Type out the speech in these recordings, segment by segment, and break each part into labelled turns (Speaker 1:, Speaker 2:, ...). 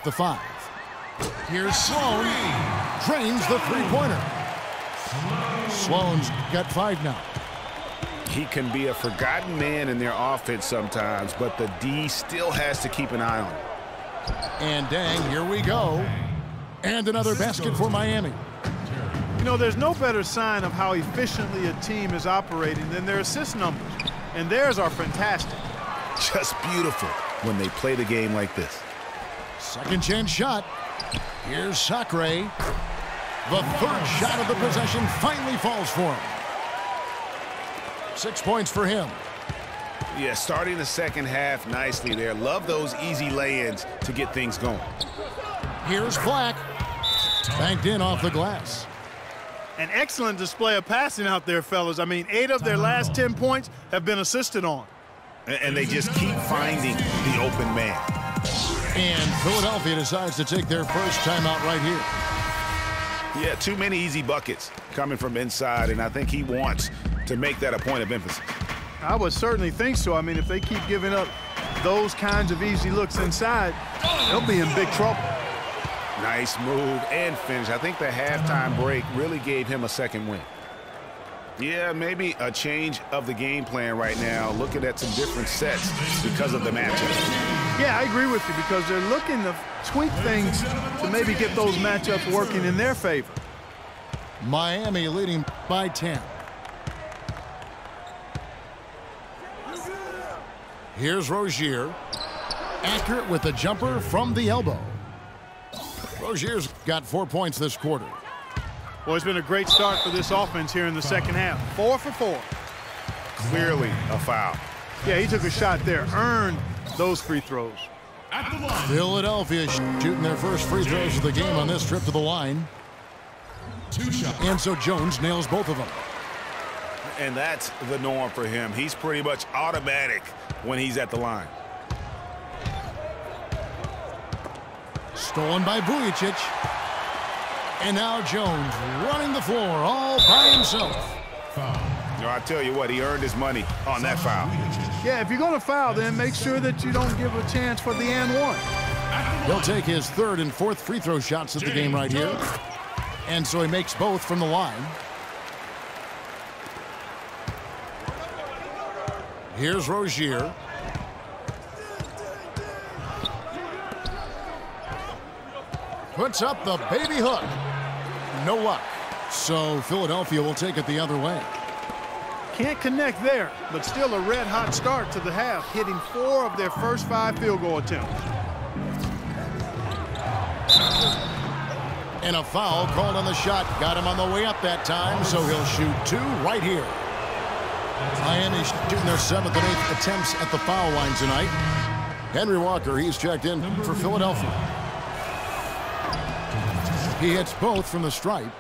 Speaker 1: the 5. Here's Sloan. Drains the three-pointer. Sloan's got 5 now.
Speaker 2: He can be a forgotten man in their offense sometimes, but the D still has to keep an eye on him.
Speaker 1: And dang, here we go. And another basket for Miami.
Speaker 3: You know, there's no better sign of how efficiently a team is operating than their assist numbers. And theirs are fantastic.
Speaker 2: Just beautiful when they play the game like this.
Speaker 1: Second chance shot. Here's Sacre. The third shot of the possession finally falls for him. 6 points for him.
Speaker 2: Yeah, starting the second half nicely there. Love those easy lay-ins to get things going.
Speaker 1: Here's Black. Banked in off the glass.
Speaker 3: An excellent display of passing out there, fellas. I mean, 8 of their last 10 points have been assisted on.
Speaker 2: And they just keep finding the open man.
Speaker 1: And Philadelphia decides to take their first timeout right here.
Speaker 2: Yeah, too many easy buckets coming from inside, and I think he wants to make that a point of emphasis.
Speaker 3: I would certainly think so. I mean, if they keep giving up those kinds of easy looks inside, they'll be in big trouble.
Speaker 2: Nice move and finish. I think the halftime break really gave him a second win. Yeah, maybe a change of the game plan right now, looking at some different sets because of the matchup.
Speaker 3: Yeah, I agree with you because they're looking to tweak things to maybe get those matchups working in their favor.
Speaker 1: Miami leading by 10. Here's Rozier. Accurate with the jumper from the elbow. Rozier's got 4 points this quarter.
Speaker 3: Well, it's been a great start for this offense here in the second half. 4 for 4.
Speaker 2: Clearly a foul.
Speaker 3: Yeah, he took a shot there, earned those free throws.
Speaker 1: Philadelphia shooting their first free throws of the game on this trip to the line.
Speaker 4: 2 shots.
Speaker 1: And so Jones nails both of them.
Speaker 2: And that's the norm for him. He's pretty much automatic when he's at the line.
Speaker 1: Stolen by Vujicic. And now Jones running the floor all by himself.
Speaker 2: No, I tell you what, he earned his money on that foul.
Speaker 3: Yeah, if you're going to foul, then make sure that you don't give a chance for the and one.
Speaker 1: He'll take his third and fourth free throw shots of the game right here. And so he makes both from the line. Here's Rozier. Puts up the baby hook. No luck. So Philadelphia will take it the other way.
Speaker 3: Can't connect there, but still a red-hot start to the half, hitting 4 of their first 5 field goal attempts.
Speaker 1: And a foul called on the shot. Got him on the way up that time, so he'll shoot 2 right here. Miami shooting their 7th and 8th attempts at the foul line tonight. Henry Walker, he's checked in for Philadelphia. He hits both from the stripe.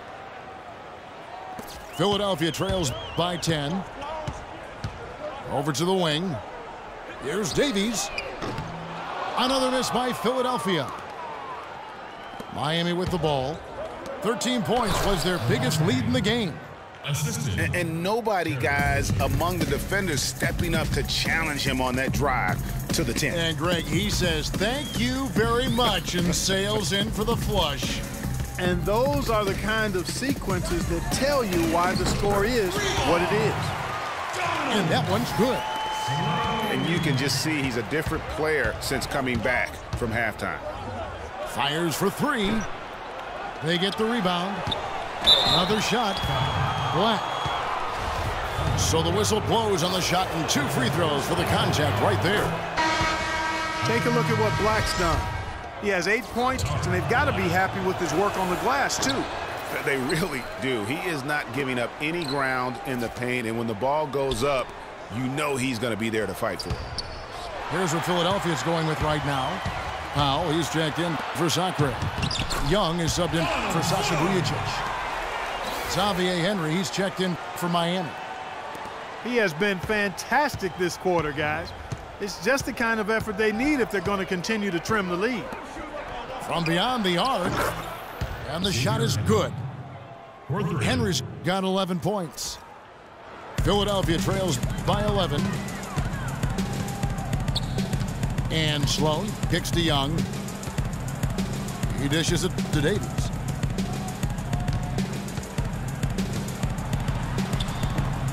Speaker 1: Philadelphia trails by 10. Over to the wing. Here's Davies. Another miss by Philadelphia. Miami with the ball. 13 points was their biggest lead in the game.
Speaker 2: And nobody, guys, among the defenders stepping up to challenge him on that drive to the 10.
Speaker 1: And Greg, he says thank you very much and sails in for the flush.
Speaker 3: And those are the kind of sequences that tell you why the score is what it is.
Speaker 1: And that one's good.
Speaker 2: And you can just see he's a different player since coming back from halftime.
Speaker 1: Fires for 3. They get the rebound. Another shot. Black. So the whistle blows on the shot and 2 free throws for the contact right there.
Speaker 3: Take a look at what Black's done. He has 8 points, and they've got to be happy with his work on the glass, too.
Speaker 2: They really do. He is not giving up any ground in the paint, and when the ball goes up, you know he's going to be there to fight for it.
Speaker 1: Here's what Philadelphia's going with right now. Powell, he's checked in for Sacre. Young is subbed in for Sasha Vujicic. Xavier Henry, he's checked in for Miami.
Speaker 3: He has been fantastic this quarter, guys. It's just the kind of effort they need if they're going to continue to trim the lead.
Speaker 1: From beyond the arc, and the shot is good. Henry's got 11 points. Philadelphia trails by 11. And Sloan kicks to Young. He dishes it to Davies.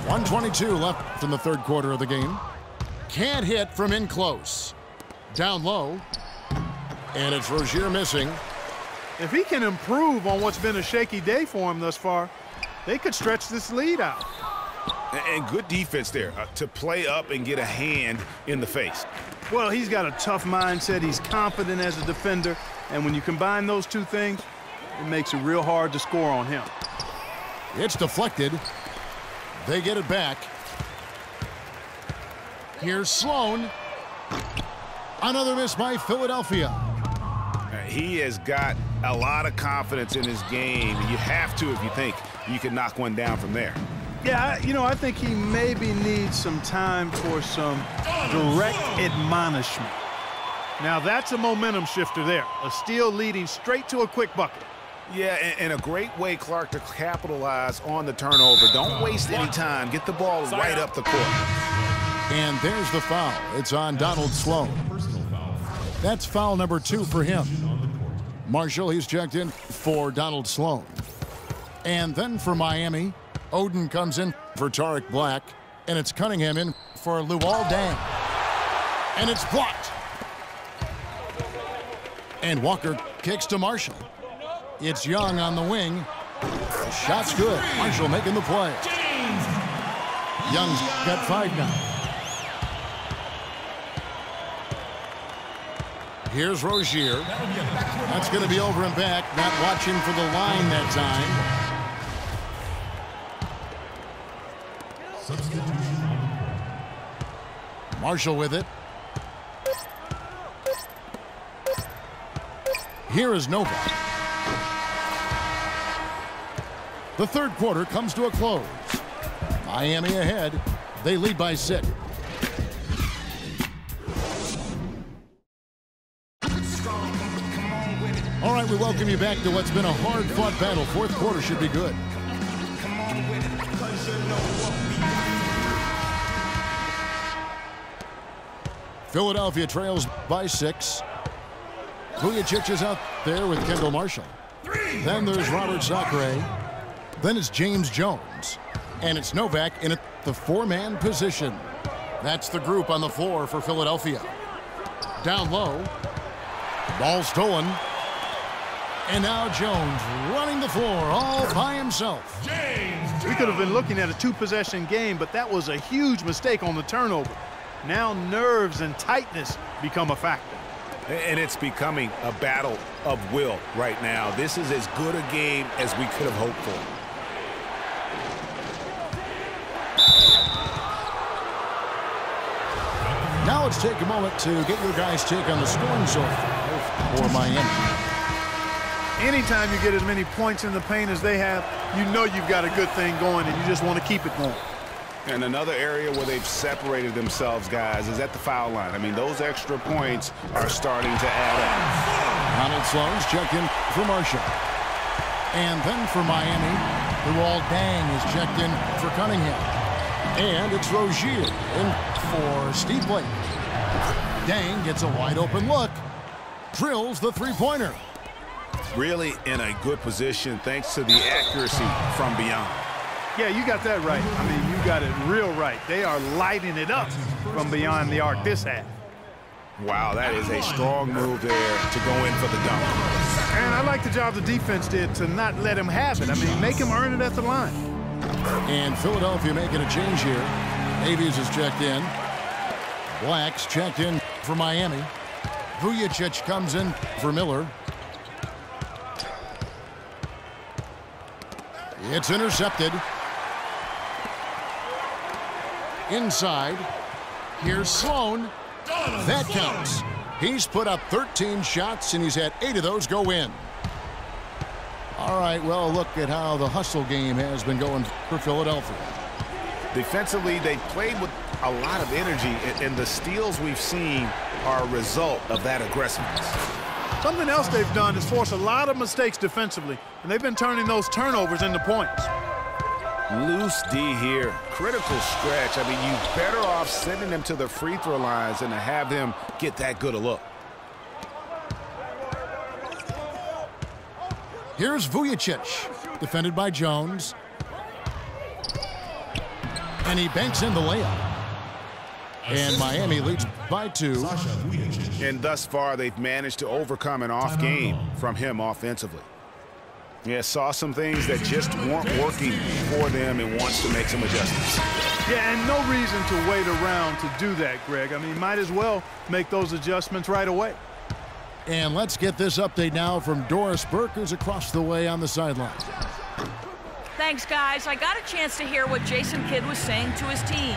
Speaker 1: .122 left in the third quarter of the game. Can't hit from in close. Down low. And it's Rozier missing.
Speaker 3: If he can improve on what's been a shaky day for him thus far, they could stretch this lead out.
Speaker 2: And good defense there to play up and get a hand in the face.
Speaker 3: Well, he's got a tough mindset. He's confident as a defender. And when you combine those two things, it makes it real hard to score on him.
Speaker 1: It's deflected. They get it back. Here's Sloan. Another miss by Philadelphia.
Speaker 2: He has got a lot of confidence in his game. You have to if you think you can knock one down from there.
Speaker 3: Yeah, I think he maybe needs some time for some direct admonishment. Now, that's a momentum shifter there. A steal leading straight to a quick bucket.
Speaker 2: Yeah, and a great way, Clark, to capitalize on the turnover. Don't waste any time. Get the ball right up the court.
Speaker 1: And there's the foul. It's on Donald Sloan. That's foul number 2 for him. Marshall, he's checked in for Donald Sloan. And then for Miami, Oden comes in for Tariq Black. And it's Cunningham in for Luol Deng. And it's blocked. And Walker kicks to Marshall. It's Young on the wing. The shot's good. Marshall making the play. Young's got 5 now. Here's Rozier. That's going to be over and back. Not watching for the line that time. Marshall with it. Here is Novak. The third quarter comes to a close. Miami ahead. They lead by 6. All right, we welcome you back to what's been a hard-fought battle. Fourth quarter should be good. Philadelphia trails by 6. Vujacic is out there with Kendall Marshall. Then there's Robert Sacre. Then it's James Jones. And it's Novak in the 4-man position. That's the group on the floor for Philadelphia. Down low. Ball stolen. And now Jones running the floor all by himself.
Speaker 3: We could have been looking at a 2-possession game, but that was a huge mistake on the turnover. Now nerves and tightness become a factor.
Speaker 2: And it's becoming a battle of will right now. This is as good a game as we could have hoped for.
Speaker 1: Now let's take a moment to get your guys' take on the scoring so far for Miami.
Speaker 3: Anytime you get as many points in the paint as they have, you know you've got a good thing going and you just want to keep it going.
Speaker 2: And another area where they've separated themselves, guys, is at the foul line. I mean, those extra points are starting to add up.
Speaker 1: Donald Sloan's checked in for Marshall. And then for Miami, Luol Deng is checked in for Cunningham. And it's Rozier in for Steve Blake. Deng gets a wide-open look. Drills the three-pointer.
Speaker 2: Really in a good position thanks to the accuracy from beyond.
Speaker 3: Yeah, you got that right. I mean, you got it real right. They are lighting it up from beyond the arc this half.
Speaker 2: Wow, that is a strong move there to go in for the dunk.
Speaker 3: And I like the job the defense did to not let him have it. I mean, make him earn it at the line.
Speaker 1: And Philadelphia making a change here. Davies is checked in. Black's checked in for Miami. Vujacic comes in for Miller. It's intercepted. Inside. Here's Sloan. That counts. He's put up 13 shots, and he's had 8 of those go in. All right, well, look at how the hustle game has been going for Philadelphia.
Speaker 2: Defensively, they played with a lot of energy, and the steals we've seen are a result of that aggressiveness.
Speaker 3: Something else they've done is force a lot of mistakes defensively, and they've been turning those turnovers into points.
Speaker 2: Loose D here. Critical stretch. I mean, you're better off sending them to the free throw lines than to have them get that good a look.
Speaker 1: Here's Vujacic, defended by Jones. And he banks in the layup. And Miami leads by 2.
Speaker 2: And thus far, they've managed to overcome an off game from him offensively. Yeah, saw some things that just weren't working for them and wants to make some adjustments.
Speaker 3: Yeah, and no reason to wait around to do that, Greg. I mean, might as well make those adjustments right away.
Speaker 1: And let's get this update now from Doris Burke, who's across the way on the sideline.
Speaker 5: Thanks, guys. I got a chance to hear what Jason Kidd was saying to his team.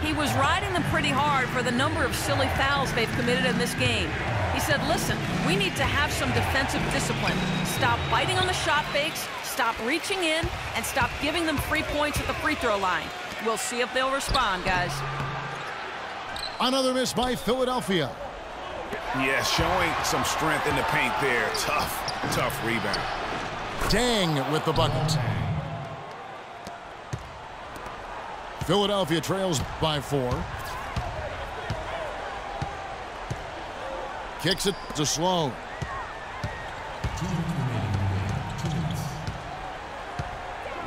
Speaker 5: He was riding them pretty hard for the number of silly fouls they've committed in this game. He said, listen, we need to have some defensive discipline. Stop biting on the shot fakes, stop reaching in, and stop giving them free points at the free throw line. We'll see if they'll respond, guys.
Speaker 1: Another miss by Philadelphia.
Speaker 2: Yeah, showing some strength in the paint there. Tough rebound.
Speaker 1: Dang with the bucket. Philadelphia trails by 4. Kicks it to Sloan.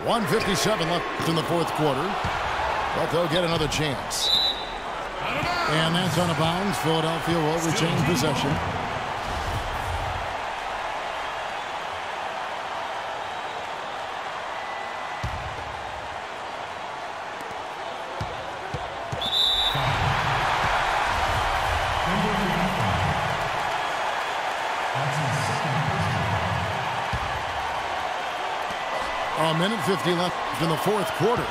Speaker 1: .157 left in the fourth quarter, but they'll get another chance. And that's out of bounds. Philadelphia will retain possession. A minute 50 left in the fourth quarter.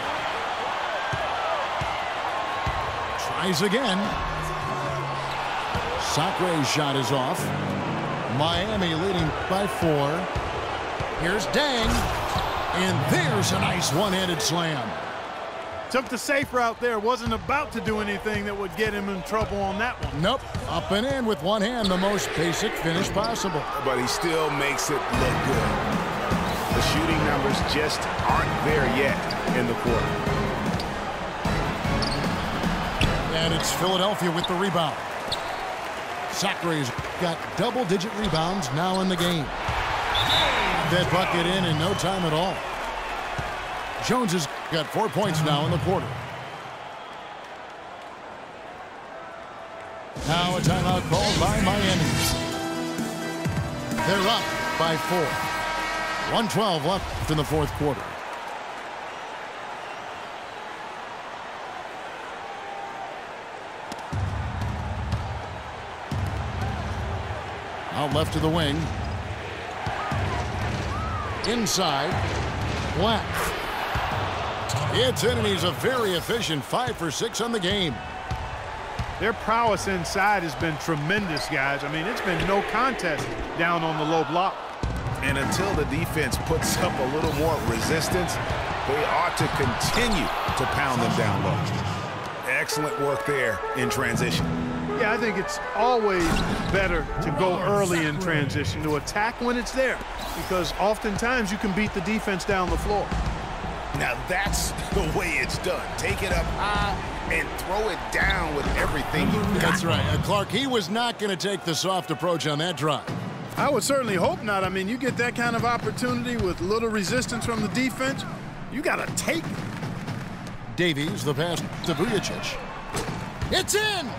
Speaker 1: Tries again. Sacre's shot is off. Miami leading by 4. Here's Dang. And there's a nice one-handed slam.
Speaker 3: Took the safe route there. Wasn't about to do anything that would get him in trouble on that one.
Speaker 1: Nope. Up and in with one hand, the most basic finish possible.
Speaker 2: But he still makes it look good. The shooting numbers just aren't there yet in the quarter.
Speaker 1: And it's Philadelphia with the rebound. Sacre's got double-digit rebounds now in the game. That bucket in no time at all. Jones has got 4 points now in the quarter. Now a timeout called by Miami. They're up by 4. 1:12 left in the fourth quarter. Out left to the wing. Inside. Black. It's in, and he's a very efficient 5 for 6 on the game.
Speaker 3: Their prowess inside has been tremendous, guys. I mean, it's been no contest down on the low block.
Speaker 2: And until the defense puts up a little more resistance, they ought to continue to pound them down low. Excellent work there in transition.
Speaker 3: Yeah, I think it's always better to go early in transition, to attack when it's there, because oftentimes you can beat the defense down the floor.
Speaker 2: Now that's the way it's done. Take it up high and throw it down with everything you've got.
Speaker 1: That's right. Clark, he was not going to take the soft approach on that drive.
Speaker 3: I would certainly hope not. I mean, you get that kind of opportunity with little resistance from the defense, you got to take it.
Speaker 1: Davies, the pass to Vujacic. It's in!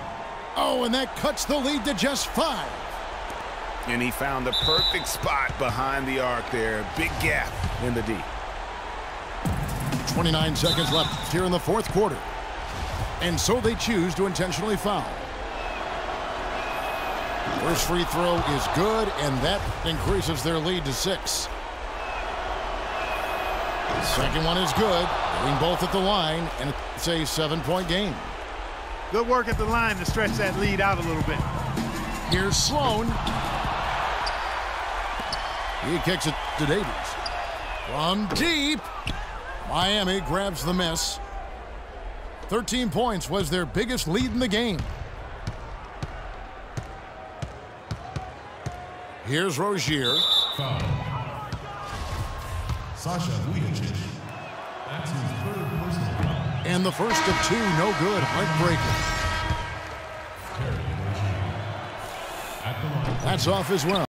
Speaker 1: Oh, and that cuts the lead to just 5.
Speaker 2: And he found the perfect spot behind the arc there. Big gap in the D.
Speaker 1: 29 seconds left here in the fourth quarter. And so they choose to intentionally foul. First free throw is good, and that increases their lead to 6. Second one is good, getting both at the line, and it's a 7-point game.
Speaker 3: Good work at the line to stretch that lead out a little bit.
Speaker 1: Here's Sloan. He kicks it to Davies. From deep, Miami grabs the miss. 13 points was their biggest lead in the game. Here's Rozier.
Speaker 4: Foul. Sasha Vujacic. That's his third personal foul.
Speaker 1: And the first of 2, no good. Heartbreaker.
Speaker 4: Terry Rozier. At the line.
Speaker 1: That's off as well.